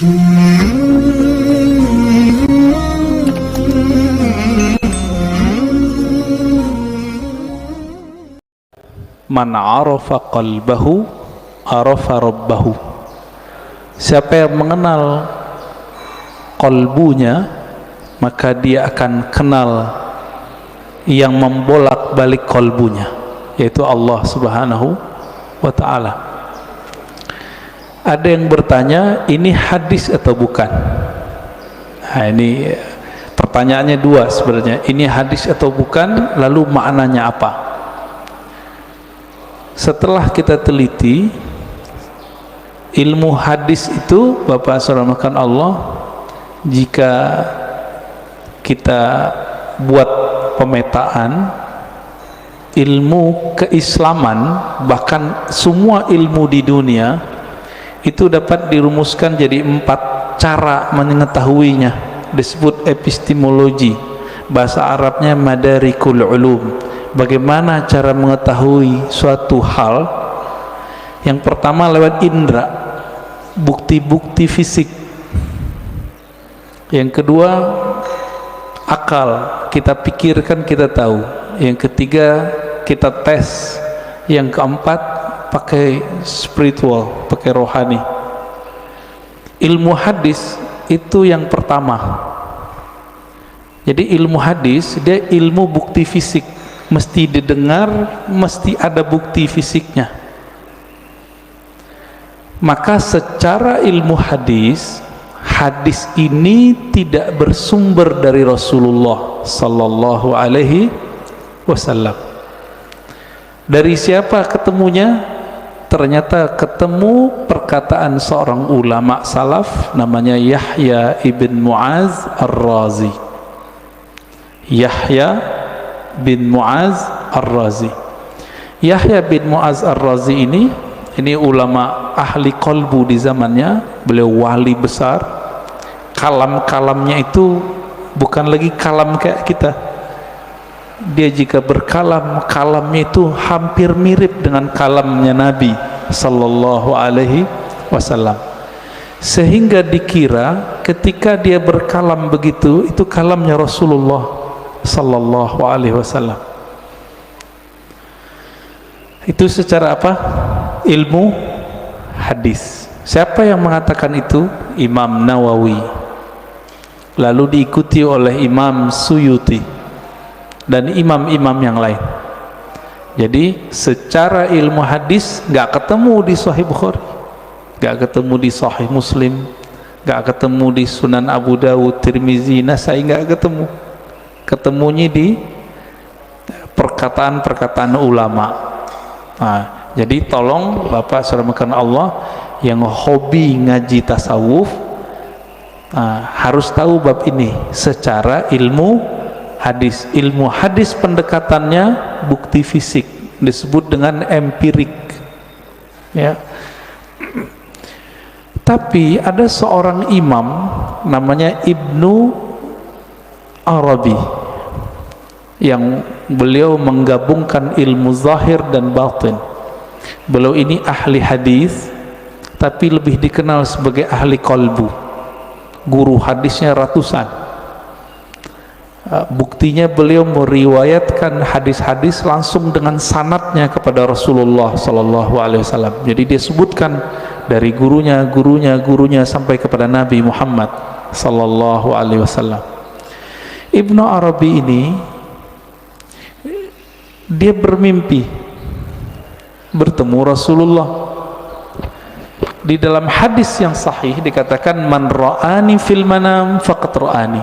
Man arafa qalbahu arafa rabbahu. Siapa yang mengenal qalbunya, maka dia akan kenal yang membolak-balik qalbunya, yaitu Allah Subhanahu wa ta'ala. Ada yang bertanya, ini hadis atau bukan? Nah, ini pertanyaannya dua sebenarnya. Ini hadis atau bukan, lalu maknanya apa? Setelah kita teliti, ilmu hadis itu, Bapak Suramakan Allah, jika kita buat pemetaan ilmu keislaman, bahkan semua ilmu di dunia itu dapat dirumuskan jadi 4 cara mengetahuinya, disebut epistemologi, bahasa Arabnya madarikul ulum. Bagaimana cara mengetahui suatu hal? Yang pertama lewat indera, bukti-bukti fisik. Yang kedua akal, kita pikirkan, kita tahu. Yang ketiga kita tes. Yang keempat pakai spiritual, pakai rohani. Ilmu hadis itu yang pertama. Jadi ilmu hadis dia ilmu bukti fisik, mesti didengar, mesti ada bukti fisiknya. Maka secara ilmu hadis, hadis ini tidak bersumber dari Rasulullah sallallahu alaihi wasallam. Dari siapa ketemunya? Ternyata ketemu perkataan seorang ulama salaf namanya Yahya ibn Mu'az Ar-Razi. Yahya bin Mu'az Ar-Razi. Yahya bin Mu'az Ar-Razi ini ulama ahli qalbu di zamannya. Beliau wali besar. Kalam-kalamnya itu bukan lagi kalam kayak kita. Dia jika berkalam, kalamnya itu hampir mirip dengan kalamnya Nabi sallallahu alaihi wasallam, sehingga dikira ketika dia berkalam begitu, itu kalamnya Rasulullah sallallahu alaihi wasallam. Itu secara apa? Ilmu hadis. Siapa yang mengatakan itu? Imam Nawawi, lalu diikuti oleh Imam Suyuti dan imam-imam yang lain. Jadi secara ilmu hadis nggak ketemu di Sahih Bukhari, nggak ketemu di Sahih Muslim, nggak ketemu di Sunan Abu Dawud, Tirmizi, Nasai, nggak ketemu. Ketemunya di perkataan-perkataan ulama. Nah, jadi tolong Bapak Suramakan Allah yang hobi ngaji tasawuf, harus tahu bab ini secara ilmu hadis. Ilmu hadis pendekatannya bukti fisik, disebut dengan empirik, ya. Tapi ada seorang imam namanya Ibnu Arabi yang beliau menggabungkan ilmu zahir dan batin. Beliau ini ahli hadis, tapi lebih dikenal sebagai ahli qalbu. Guru hadisnya ratusan. Buktinya beliau meriwayatkan hadis-hadis langsung dengan sanadnya kepada Rasulullah sallallahu alaihi wasallam. Jadi dia sebutkan dari gurunya sampai kepada Nabi Muhammad sallallahu alaihi wasallam. Ibnu Arabi ini dia bermimpi bertemu Rasulullah. Di dalam hadis yang sahih dikatakan, man ra'ani fil manam faqad ra'ani.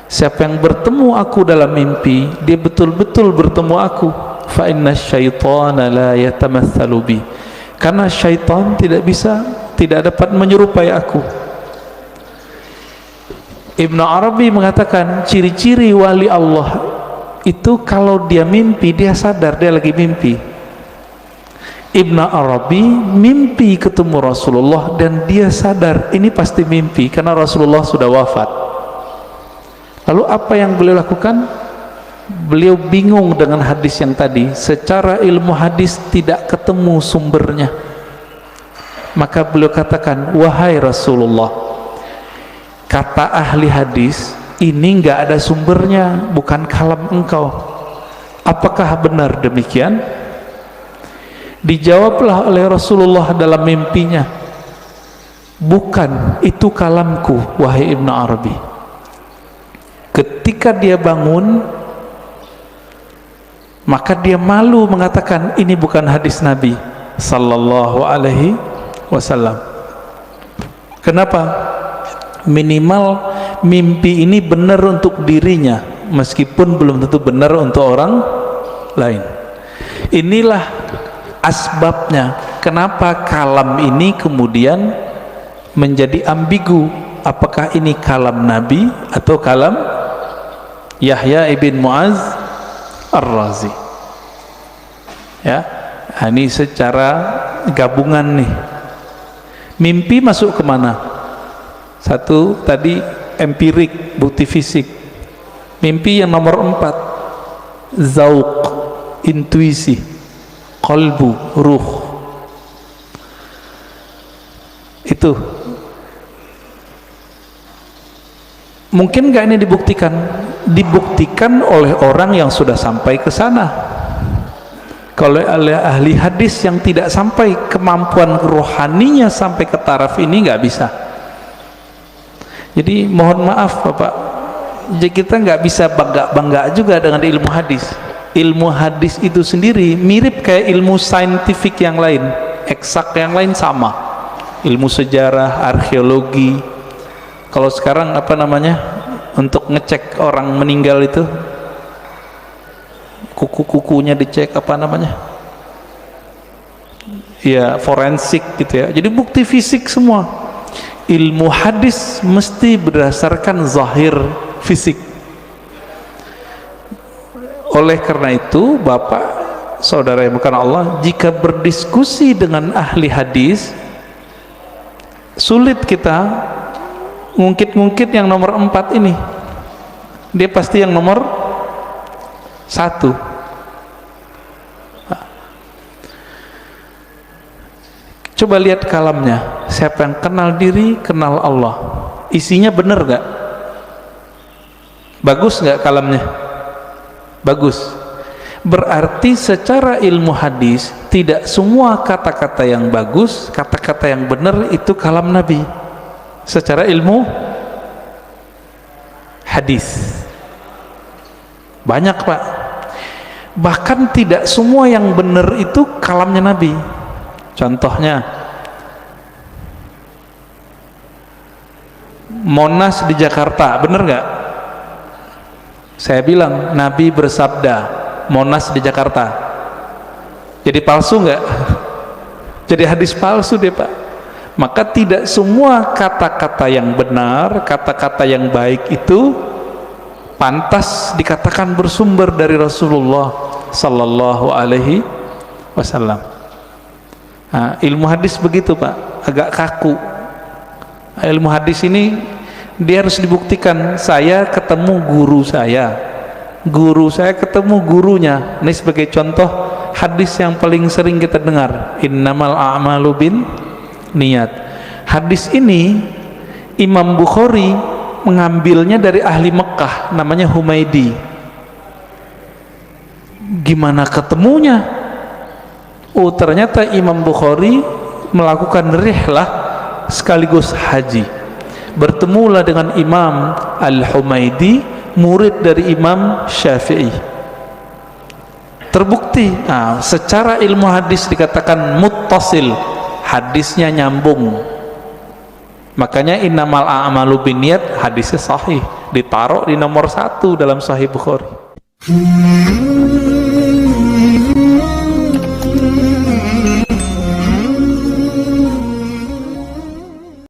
Siapa yang bertemu aku dalam mimpi, dia betul-betul bertemu aku. Fa inna syaitana la yatamatsalu bi. Karena syaitan tidak dapat menyerupai aku. Ibnu Arabi mengatakan ciri-ciri wali Allah itu kalau dia mimpi, dia sadar dia lagi mimpi. Ibnu Arabi mimpi ketemu Rasulullah dan dia sadar ini pasti mimpi karena Rasulullah sudah wafat. Lalu apa yang beliau lakukan? Beliau bingung dengan hadis yang tadi. Secara ilmu hadis tidak ketemu sumbernya. Maka beliau katakan, wahai Rasulullah, kata ahli hadis ini nggak ada sumbernya, bukan kalam engkau. Apakah benar demikian? Dijawablah oleh Rasulullah dalam mimpinya, bukan, itu kalamku wahai Ibn Arabi. Ketika dia bangun, maka dia malu mengatakan ini bukan hadis Nabi sallallahu alaihi wasallam. Kenapa? Minimal mimpi ini benar untuk dirinya, meskipun belum tentu benar untuk orang lain. Inilah asbabnya kenapa kalam ini kemudian menjadi ambigu. Apakah ini kalam Nabi atau kalam Yahya ibn Muaz Ar-Razi? Ya, ini secara gabungan nih. Mimpi masuk kemana? Satu tadi empirik, bukti fisik. Mimpi yang nomor 4, zauq, intuisi, qalbu, ruh. Itu mungkin nggak ini dibuktikan? Dibuktikan oleh orang yang sudah sampai ke sana. Kalau oleh ahli hadis yang tidak sampai, kemampuan rohaninya sampai ke taraf ini nggak bisa. Jadi mohon maaf Bapak, jadi kita nggak bisa bangga juga dengan ilmu hadis. Ilmu hadis itu sendiri mirip kayak ilmu saintifik yang lain, eksak yang lain sama. Ilmu sejarah, arkeologi. Kalau sekarang apa namanya, untuk ngecek orang meninggal itu, kuku-kukunya dicek, apa namanya, ya forensik gitu ya. Jadi bukti fisik semua. Ilmu hadis mesti berdasarkan zahir fisik. Oleh karena itu Bapak, saudara yang bukan Allah, jika berdiskusi dengan ahli hadis, sulit kita ngungkit-ngungkit yang nomor 4 ini. Dia pasti yang nomor 1. Coba lihat kalamnya. Siapa yang kenal diri, kenal Allah. Isinya benar gak? Bagus gak kalamnya? Bagus. Berarti secara ilmu hadis, tidak semua kata-kata yang bagus, kata-kata yang benar itu kalam Nabi. Secara ilmu hadis banyak Pak. Bahkan tidak semua yang benar itu kalamnya Nabi. Contohnya Monas di Jakarta, benar nggak? Saya bilang Nabi bersabda Monas di Jakarta. Jadi palsu nggak? Jadi hadis palsu deh Pak. Maka tidak semua kata-kata yang benar, kata-kata yang baik itu pantas dikatakan bersumber dari Rasulullah sallallahu alaihi wasallam. Nah, ilmu hadis begitu Pak, agak kaku. Ilmu hadis ini dia harus dibuktikan. Saya ketemu guru saya ketemu gurunya. Ini sebagai contoh hadis yang paling sering kita dengar, innamal a'malu bin niat. Hadis ini Imam Bukhari mengambilnya dari ahli Mekah, namanya Humaidi. Gimana ketemunya? Oh, ternyata Imam Bukhari melakukan rihlah sekaligus haji. Bertemulah dengan Imam Al-Humaidi, murid dari Imam Syafi'i. Terbukti, secara ilmu hadis dikatakan muttasil, hadisnya nyambung. Makanya innamal a'malu binniyat, hadisnya sahih, ditaruh di nomor 1 dalam Sahih Bukhari.